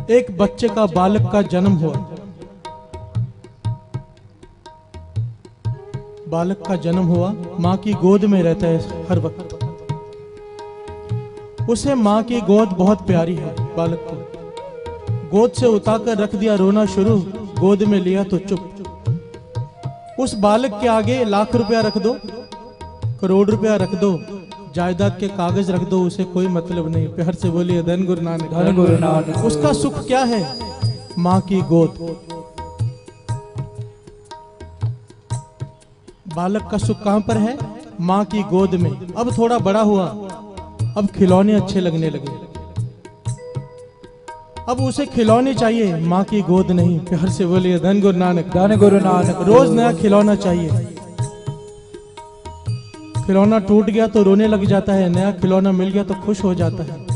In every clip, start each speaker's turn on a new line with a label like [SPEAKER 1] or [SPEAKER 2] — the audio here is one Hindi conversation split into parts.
[SPEAKER 1] एक बच्चे का, बालक का जन्म हुआ। बालक का जन्म हुआ, माँ की गोद में रहता है हर वक्त। उसे माँ की गोद बहुत प्यारी है। बालक को गोद से उठाकर रख दिया, रोना शुरू, गोद में लिया तो चुप। उस बालक के आगे लाख रुपया रख दो, करोड़ रुपया रख दो, जायदाद के कागज रख दो, उसे कोई मतलब नहीं। प्यार से बोलिए धन गुरु नानक, धन गुरु नानक। उसका सुख क्या है? माँ की गोद। बालक का सुख कहां पर है? माँ की गोद में। अब थोड़ा बड़ा हुआ, अब खिलौने अच्छे लगने लगे। अब उसे खिलौने चाहिए, माँ की गोद नहीं। प्यार से बोलिए धन गुरु नानक, धन गुरु नानक। रोज नया खिलौना चाहिए। खिलौना टूट गया तो रोने लग जाता है, नया खिलौना मिल गया तो खुश हो जाता है।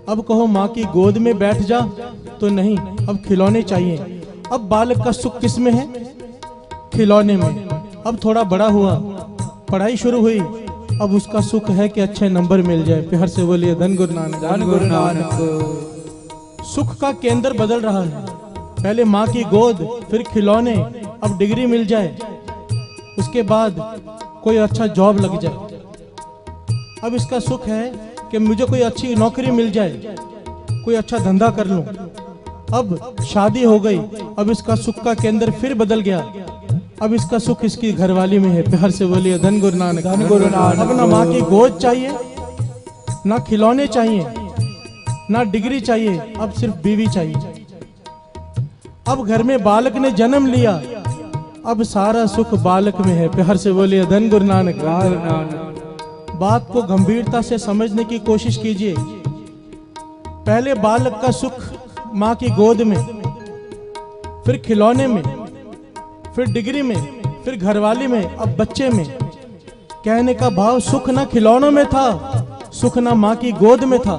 [SPEAKER 1] अब कहो माँ की गोद में बैठ जा तो नहीं, अब खिलौने चाहिए। अब बालक का सुख किस में है? खिलौने में। अब थोड़ा बड़ा हुआ, पढ़ाई शुरू हुई, अब उसका सुख है कि अच्छे नंबर मिल जाए। प्यार से बोलिए धन गुरु नानक, धन गुरु नानक। सुख का केंद्र बदल रहा है। पहले माँ की गोद, फिर खिलौने, अब डिग्री मिल जाए, उसके बाद कोई अच्छा जॉब लग जाए। अब इसका सुख है कि मुझे कोई अच्छी नौकरी मिल जाए, कोई अच्छा धंधा कर लूं। अब शादी हो गई, अब इसका सुख का केंद्र फिर बदल गया। अब इसका सुख इसकी घरवाली में है। प्यार से बोलिए धन गुरु नानक, धन गुरु नानक। अब ना माँ की गोद चाहिए, ना खिलौने चाहिए, ना डिग्री चाहिए, अब सिर्फ बीवी चाहिए। अब घर में बालक ने जन्म लिया, अब सारा सुख बालक में है। प्यार से बोलिए धन गुरु नानक, धन नानक। बात को गंभीरता से समझने की कोशिश कीजिए। पहले बालक का सुख माँ की गोद में, फिर खिलौने में, फिर डिग्री में, फिर घरवाली में, अब बच्चे में। कहने का भाव, सुख ना खिलौनों में था, सुख ना माँ की गोद में था,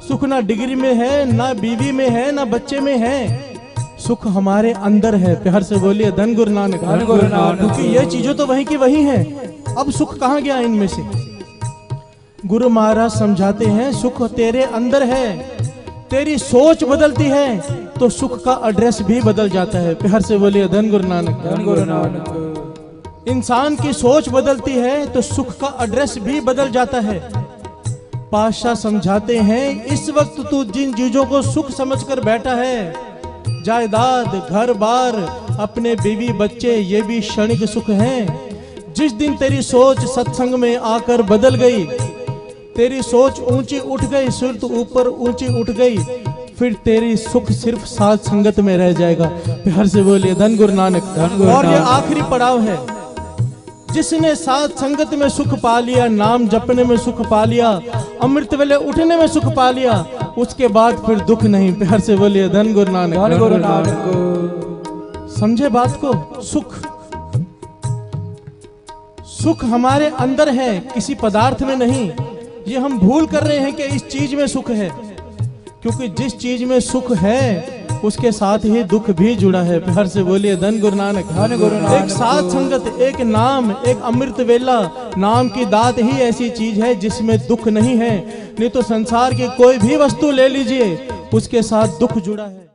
[SPEAKER 1] सुख ना डिग्री में है, ना बीवी में है, ना बच्चे में है, सुख हमारे अंदर है। प्यार से बोलिए धन गुरु नानक, धन गुरु नानक। क्योंकि ये चीजें तो वहीं की वहीं हैं। अब सुख कहाँ गया इनमें से? गुरु महाराज समझाते हैं, सुख तेरे अंदर है। तेरी सोच बदलती है तो सुख का एड्रेस भी बदल जाता है। प्यार से बोलिए धन गुरु नानक, धन गुरु नानक। इंसान की सोच बदलती है तो सुख का एड्रेस भी बदल जाता है। पातशाह समझाते हैं, इस वक्त तू जिन चीजों को सुख समझकर बैठा है, जायदाद, घर बार, अपने बीवी बच्चे, ये भी क्षणिक सुख हैं। जिस दिन तेरी सोच सत्संग में आकर बदल गई, तेरी सोच ऊंची उठ गई, सुरत ऊपर ऊंची उठ गई, फिर तेरी सुख सिर्फ साथ संगत में रह जाएगा। प्यार से बोलिए धन गुरु नानक, धन गुरु नानक। और ये आखिरी पड़ाव है। जिसने साथ संगत में सुख पा लिया, नाम जपने में सुख पा लिया, अमृत वेले उठने में सुख पा लिया, उसके बाद फिर दुख नहीं। प्यार से बोलिए धन गुरु नानक, धन गुरु नानक। समझे बात को? सुख, सुख हमारे अंदर है, किसी पदार्थ में नहीं। ये हम भूल कर रहे हैं कि इस चीज में सुख है, क्योंकि जिस चीज में सुख है उसके साथ ही दुख भी जुड़ा है। प्यार से बोलिए धन गुरु नानक, धन गुरु नानक। एक साथ संगत, एक नाम, एक अमृत वेला, नाम की दात ही ऐसी चीज है जिसमें दुख नहीं है। नहीं तो संसार की कोई भी वस्तु ले लीजिए, उसके साथ दुख जुड़ा है।